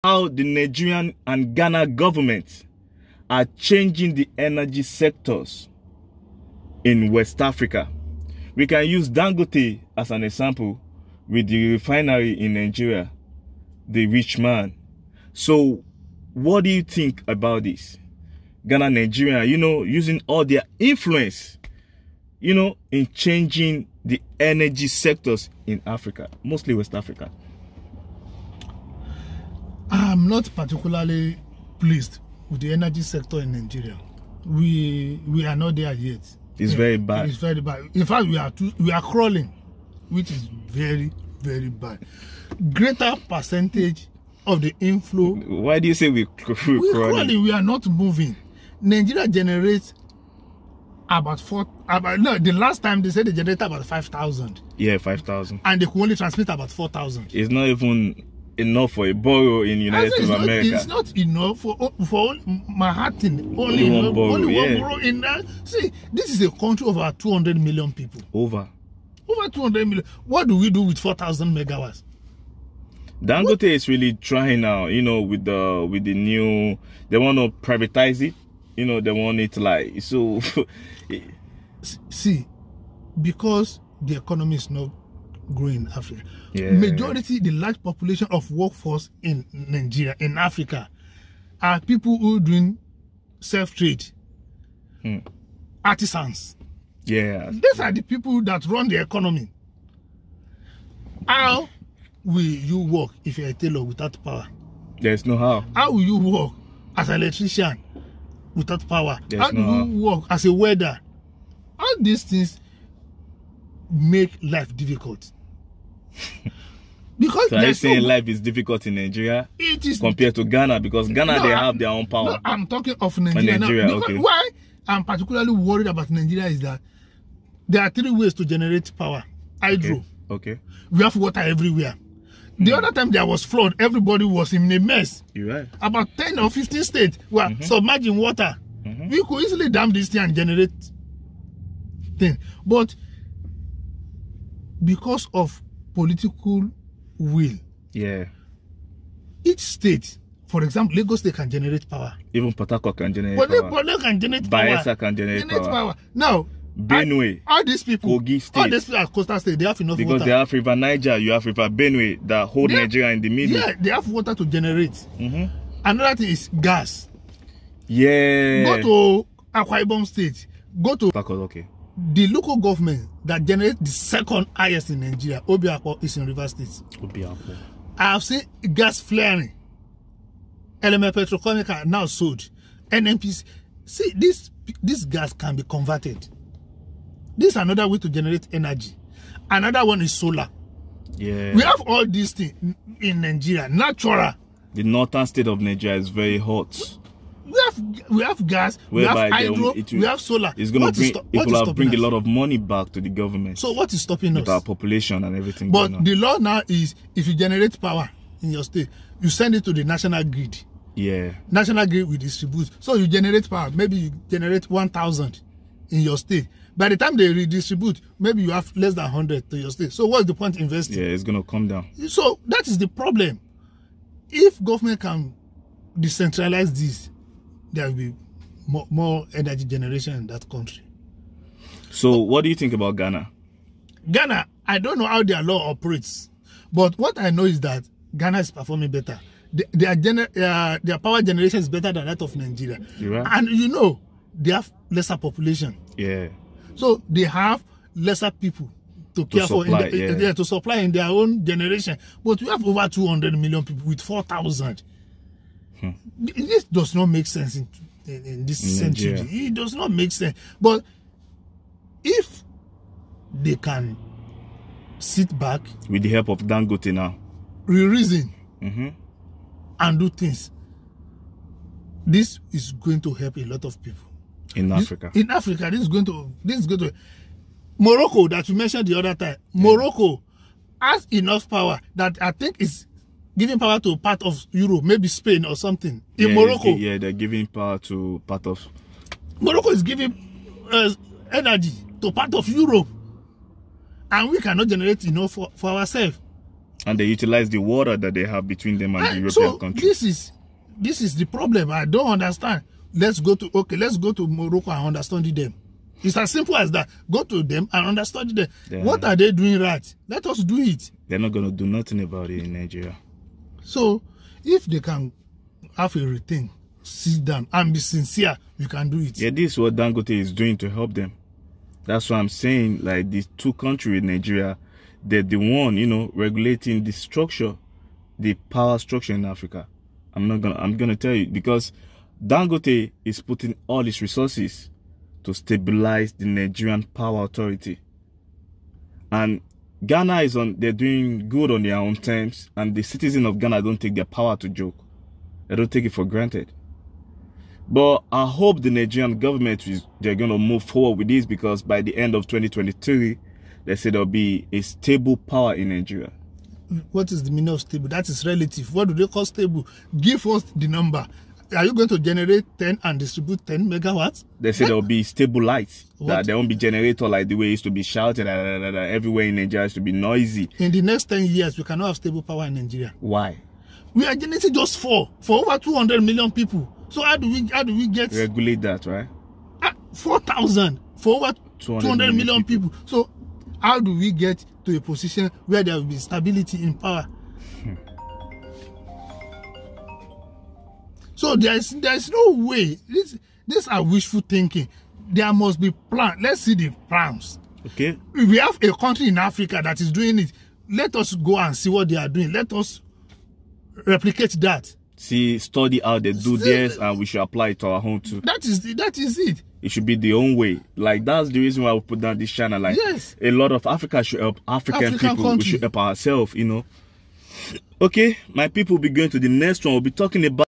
how the Nigerian and Ghana government are changing the energy sectors in West Africa. We can use Dangote as an example with the refinery in Nigeria, the rich man. So what do you think about this? Ghana, Nigeria, you know, using all their influence, you know, in changing the energy sectors in Africa, mostly West Africa. I'm not particularly pleased with the energy sector in Nigeria. We are not there yet. It's very bad. It's very bad. In fact, we are crawling, which is very, very bad. Greater percentage of the inflow. Why do you say we're crawling? We are not moving. Nigeria generates about the last time they said they generated about 5,000. Yeah, 5,000. And they could only transmit about 4,000. It's not even enough for a borough in United States of America. It's not enough for Manhattan. Only one borough in that. See, this is a country of about 200 million people. Over 200 million. What do we do with 4,000 megawatts? Dangote is really trying now, you know, with the new, they want to privatize it, you know, they want it like, so. See, because the economy is not growing in Africa. Yeah. Majority, the large population of workforce in Nigeria, in Africa, are people who are doing self-trade, artisans. Yeah. These are the people that run the economy. How will you work if you're a tailor without power? There's no how. How will you work as an electrician without power? How do you work as a welder? All these things make life difficult. Because so are you saying life is difficult in Nigeria compared to Ghana? Because Ghana, they have their own power. No, I'm talking of Nigeria. Now. Okay. Why I'm particularly worried about Nigeria is that there are 3 ways to generate power. Hydro. Okay. We have water everywhere. The other time there was flood, everybody was in a mess. You're right. About 10 or 15 states were submerged in water. We could easily dam this thing and generate things. But because of political will, each state, for example, Lagos State can generate power. Even Port Harcourt can generate power. Bayelsa can generate power. Bayelsa can generate power. Now, Benue, all these people, Kogi State, all these people at coastal state, they have enough water. Because they have River Niger, you have River Benue that hold Nigeria in the middle. Yeah, they have water to generate. Another thing is gas. Yeah. Go to Akwa Ibom State. Go to okay. The local government that generates the second highest in Nigeria, Obiakpo, is in River State. Obiakpo. I have seen gas flaring. Element Petrochemical now sold. NNPC. See, this gas can be converted. This is another way to generate energy. Another one is solar. Yeah. We have all these things in Nigeria, natural. The northern state of Nigeria is very hot. We have gas, we have hydro, we have solar. It's going to bring a lot of money back to the government. So what is stopping us? With our population and everything. But the law now is, if you generate power in your state, you send it to the national grid. Yeah. National grid will distribute. So you generate power. Maybe you generate 1,000 in your state. By the time they redistribute, maybe you have less than 100 to your state. So what's the point investing? Yeah, it's going to come down. So that is the problem. If government can decentralize this, there will be more energy generation in that country. So what do you think about Ghana? Ghana, I don't know how their law operates. But what I know is that Ghana is performing better. Their power generation is better than that of Nigeria. Right. And you know, they have lesser population. Yeah. So they have lesser people to care for to supply in their own generation. But we have over 200 million people with 4,000. This does not make sense in this century. It does not make sense. But if they can sit back with the help of Dangote now, reason and do things, this is going to help a lot of people in Africa. In Africa, this is going to Morocco that you mentioned the other time. Morocco has enough power that I think is giving power to part of Europe, maybe Spain or something. In Morocco, they're giving power to part of. Morocco is giving energy to part of Europe, and we cannot generate enough for ourselves. And they utilize the water that they have between them and the European countries. This is the problem. I don't understand. Let's go to Morocco and understand them. It's as simple as that. Go to them and understand them. What are they doing right? Let us do it. They're not going to do nothing about it in Nigeria. So, if they can have a rethink, sit down and be sincere, you can do it. Yeah, this is what Dangote is doing to help them. That's why I'm saying, like, these two countries, Nigeria, they're the one, you know, regulating the structure, the power structure in Africa. I'm gonna tell you, because Dangote is putting all his resources to stabilize the Nigerian power authority. And Ghana they're doing good on their own terms, and the citizens of Ghana don't take their power to joke. They don't take it for granted. But I hope the Nigerian government, they're going to move forward with this, because by the end of 2023, they say there'll be a stable power in Nigeria. What is the meaning of stable? That is relative. What do they call stable? Give us the number. Are you going to generate 10 and distribute 10 megawatts? They say there'll be stable lights. That there won't be generator like the way it used to be shouted everywhere in Nigeria. It to be noisy. In the next 10 years, we cannot have stable power in Nigeria. Why? We are generating just 4 for over 200 million people. So how do we get regulate that, right? 4,000 for over 200 million people. So how do we get to a position where there will be stability in power? So there is no way. These are wishful thinking. There must be plans. Let's see the plans. Okay. We have a country in Africa that is doing it. Let us go and see what they are doing. Let us replicate that. Study how they do this, and we should apply it to our home too. That is it. It should be the own way. Like, that's the reason why we put down this channel. Like, yes, a lot of Africa should help African people. Country. We should help ourselves, you know. Okay, my people will be going to the next one. We'll be talking about